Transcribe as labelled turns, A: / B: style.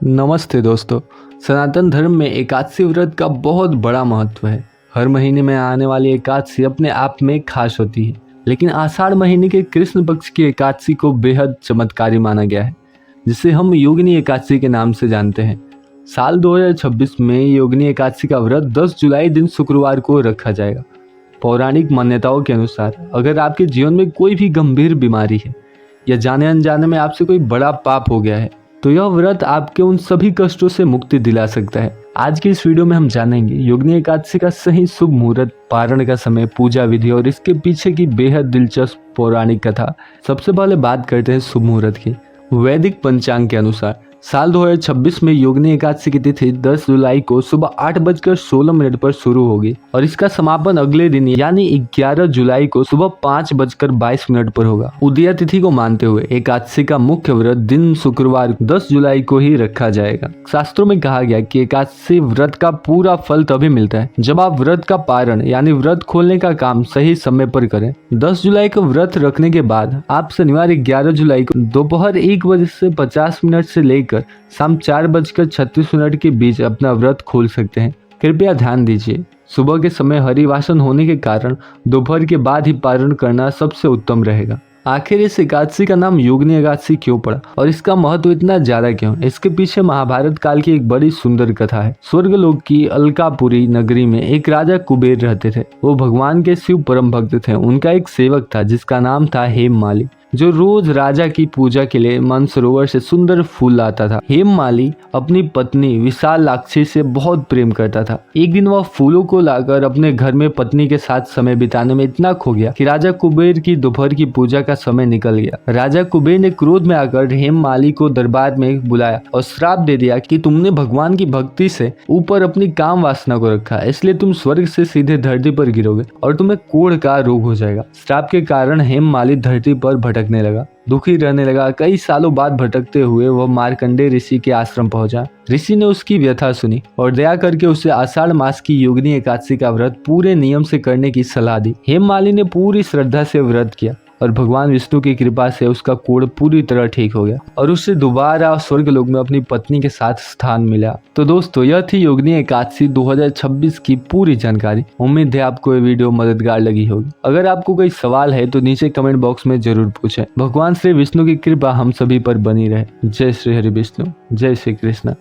A: नमस्ते दोस्तों। सनातन धर्म में एकादशी व्रत का बहुत बड़ा महत्व है। हर महीने में आने वाली एकादशी अपने आप में खास होती है, लेकिन आषाढ़ महीने के कृष्ण पक्ष की एकादशी को बेहद चमत्कारी माना गया है, जिसे हम योगिनी एकादशी के नाम से जानते हैं। साल 2026 में योगिनी एकादशी का व्रत 10 जुलाई दिन शुक्रवार को रखा जाएगा। पौराणिक मान्यताओं के अनुसार अगर आपके जीवन में कोई भी गंभीर बीमारी है या जाने अनजाने में आपसे कोई बड़ा पाप हो गया है, तो यह व्रत आपके उन सभी कष्टों से मुक्ति दिला सकता है। आज की इस वीडियो में हम जानेंगे योगिनी एकादशी का सही शुभ मुहूर्त, पारण का समय, पूजा विधि और इसके पीछे की बेहद दिलचस्प पौराणिक कथा। सबसे पहले बात करते हैं शुभ मुहूर्त की। वैदिक पंचांग के अनुसार साल 2026 में योगिनी एकादशी की तिथि 10 जुलाई को सुबह 8:16 पर शुरू होगी और इसका समापन अगले दिन यानी 11 जुलाई को सुबह 5:22 पर होगा। उदया तिथि को मानते हुए एकादशी का मुख्य व्रत दिन शुक्रवार 10 जुलाई को ही रखा जाएगा। शास्त्रों में कहा गया कि एकादशी व्रत का पूरा फल तभी मिलता है जब आप व्रत का पारण यानी व्रत खोलने का काम सही समय पर करें। 10 जुलाई को व्रत रखने के बाद आप शनिवार 11 जुलाई को दोपहर 1:50 से लेकर शाम 4:36 के बीच अपना व्रत खोल सकते हैं। कृपया ध्यान दीजिए, सुबह के समय हरिवासन होने के कारण दोपहर के बाद ही पारण करना सबसे उत्तम रहेगा। आखिर इस एकादशी का नाम योगिनी एकादशी क्यों पड़ा और इसका महत्व इतना ज्यादा क्यों? इसके पीछे महाभारत काल की एक बड़ी सुंदर कथा है। स्वर्गलोक की अलकापुरी नगरी में एक राजा कुबेर रहते थे। वो भगवान के शिव परम भक्त थे। उनका एक सेवक था जिसका नाम था हेममाली, जो रोज राजा की पूजा के लिए मानसरोवर से सुंदर फूल लाता था। हेममाली अपनी पत्नी विशालाक्षी से बहुत प्रेम करता था। एक दिन वह फूलों को लाकर अपने घर में पत्नी के साथ समय बिताने में इतना खो गया कि राजा कुबेर की दोपहर की पूजा का समय निकल गया। राजा कुबेर ने क्रोध में आकर हेममाली को दरबार में बुलाया और श्राप दे दिया कि तुमने भगवान की भक्ति से ऊपर अपनी काम वासना को रखा, इसलिए तुम स्वर्ग से सीधे धरती पर गिरोगे और तुम्हें कोढ़ का रोग हो जाएगा। श्राप के कारण हेममाली धरती पर भटकने लगा, दुखी रहने लगा। कई सालों बाद भटकते हुए वह मार्कंडेय ऋषि के आश्रम पहुंचा। ऋषि ने उसकी व्यथा सुनी और दया करके उसे आषाढ़ मास की योगिनी एकादशी का व्रत पूरे नियम से करने की सलाह दी। हेममाली ने पूरी श्रद्धा से व्रत किया और भगवान विष्णु की कृपा से उसका कोढ़ पूरी तरह ठीक हो गया और उससे दोबारा स्वर्गलोक में अपनी पत्नी के साथ स्थान मिला। तो दोस्तों, यह थी योगिनी एकादशी 2026 की पूरी जानकारी। उम्मीद है आपको ये वीडियो मददगार लगी होगी। अगर आपको कोई सवाल है तो नीचे कमेंट बॉक्स में जरूर पूछें। भगवान श्री विष्णु की कृपा हम सभी पर बनी रहे। जय श्री हरि विष्णु, जय श्री कृष्ण।